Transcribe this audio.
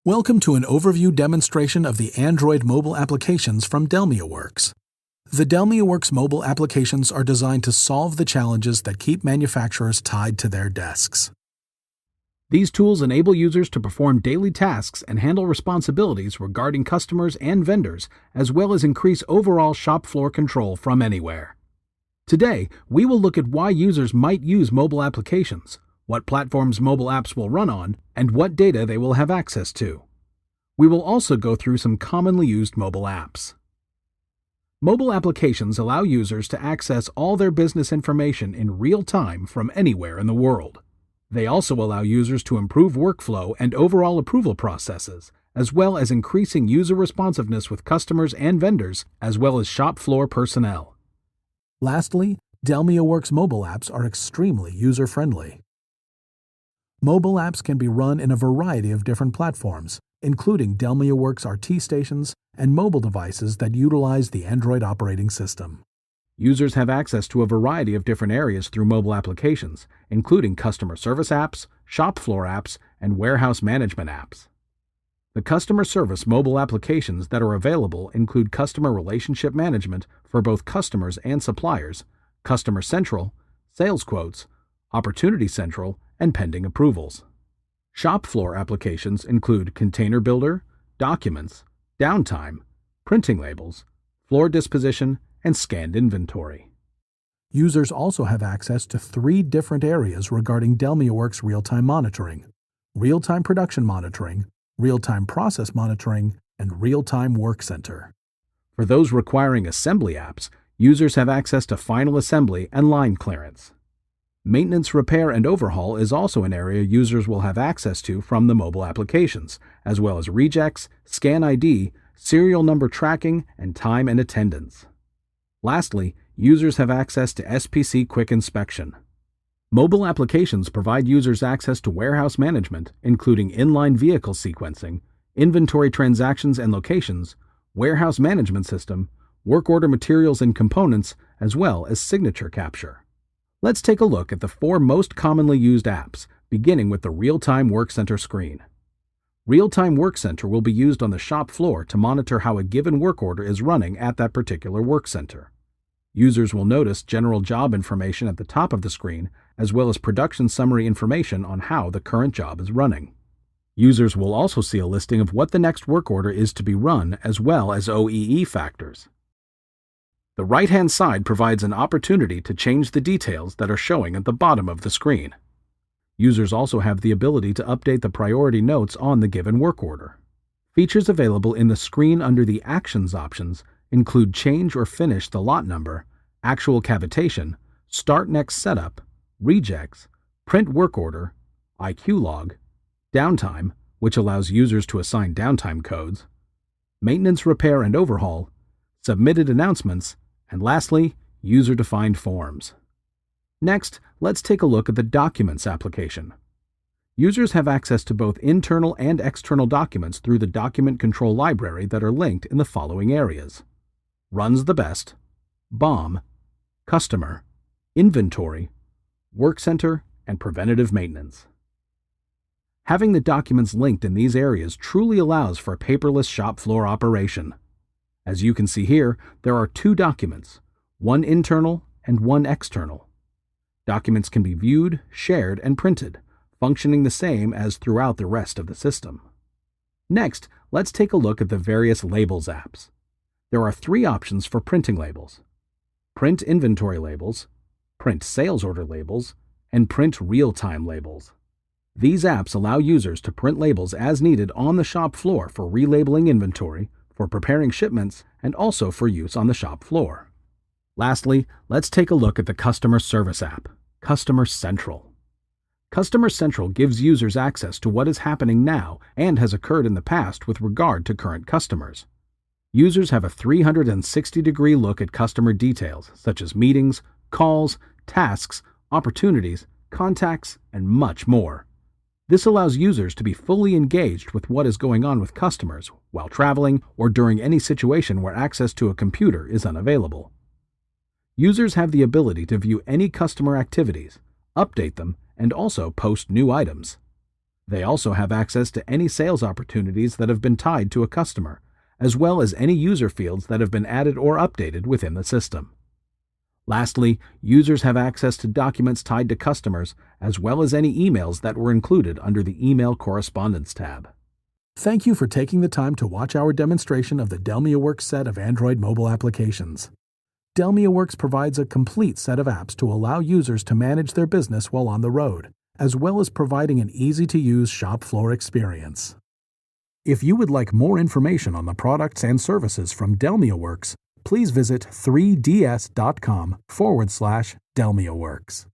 Welcome to an overview demonstration of the Android mobile applications from DELMIA. The DELMIA mobile applications are designed to solve the challenges that keep manufacturers tied to their desks. These tools enable users to perform daily tasks and handle responsibilities regarding customers and vendors, as well as increase overall shop floor control from anywhere. Today, we will look at why users might use mobile applications, what platforms mobile apps will run on, and what data they will have access to. We will also go through some commonly used mobile apps. Mobile applications allow users to access all their business information in real time from anywhere in the world. They also allow users to improve workflow and overall approval processes, as well as increasing user responsiveness with customers and vendors, as well as shop floor personnel. Lastly, DELMIA mobile apps are extremely user-friendly. Mobile apps can be run in a variety of different platforms, including DELMIA RT stations and mobile devices that utilize the Android operating system. Users have access to a variety of different areas through mobile applications, including customer service apps, shop floor apps, and warehouse management apps. The customer service mobile applications that are available include customer relationship management for both customers and suppliers, Customer Central, Sales Quotes, Opportunity Central, and pending approvals. Shop floor applications include Container Builder, Documents, Downtime, Printing Labels, Floor Disposition, and Scanned Inventory. Users also have access to 3 different areas regarding DELMIA real-time monitoring: real-time production monitoring, real-time process monitoring, and real-time Workcenter. For those requiring assembly apps, users have access to final assembly and line clearance. Maintenance, repair, and overhaul is also an area users will have access to from the mobile applications, as well as rejects, scan ID, serial number tracking, and time and attendance. Lastly, users have access to SPC Quick Inspection. Mobile applications provide users access to warehouse management, including inline vehicle sequencing, inventory transactions and locations, warehouse management system, work order materials and components, as well as signature capture. Let's take a look at the 4 most commonly used apps, beginning with the Real-Time Workcenter screen. Real-Time Workcenter will be used on the shop floor to monitor how a given work order is running at that particular work center. Users will notice general job information at the top of the screen, as well as production summary information on how the current job is running. Users will also see a listing of what the next work order is to be run, as well as OEE factors. The right-hand side provides an opportunity to change the details that are showing at the bottom of the screen. Users also have the ability to update the priority notes on the given work order. Features available in the screen under the Actions options include change or finish the lot number, actual cavitation, start next setup, rejects, print work order, IQ log, downtime, which allows users to assign downtime codes, maintenance, repair, and overhaul, submitted announcements, and lastly, user-defined forms. Next, let's take a look at the Documents application. Users have access to both internal and external documents through the Document Control Library that are linked in the following areas: Runs the Best, BOM, Customer, Inventory, Workcenter, and Preventative Maintenance. Having the documents linked in these areas truly allows for a paperless shop floor operation. As you can see here, there are 2 documents, one internal and one external. Documents can be viewed, shared, and printed, functioning the same as throughout the rest of the system. Next, let's take a look at the various Labels apps. There are 3 options for printing labels: Print Inventory Labels, Print Sales Order Labels, and Print Real-Time Labels. These apps allow users to print labels as needed on the shop floor for relabeling inventory, for preparing shipments, and also for use on the shop floor. Lastly, let's take a look at the Customer Service app, Customer Central. Customer Central gives users access to what is happening now and has occurred in the past with regard to current customers. Users have a 360-degree look at customer details such as meetings, calls, tasks, opportunities, contacts, and much more. This allows users to be fully engaged with what is going on with customers while traveling or during any situation where access to a computer is unavailable. Users have the ability to view any customer activities, update them, and also post new items. They also have access to any sales opportunities that have been tied to a customer, as well as any user fields that have been added or updated within the system. Lastly, users have access to documents tied to customers, as well as any emails that were included under the Email Correspondence tab. Thank you for taking the time to watch our demonstration of the DELMIA Works set of Android mobile applications. DELMIA Works provides a complete set of apps to allow users to manage their business while on the road, as well as providing an easy-to-use shop floor experience. If you would like more information on the products and services from DELMIA Works, please visit 3ds.com/DELMIA Works.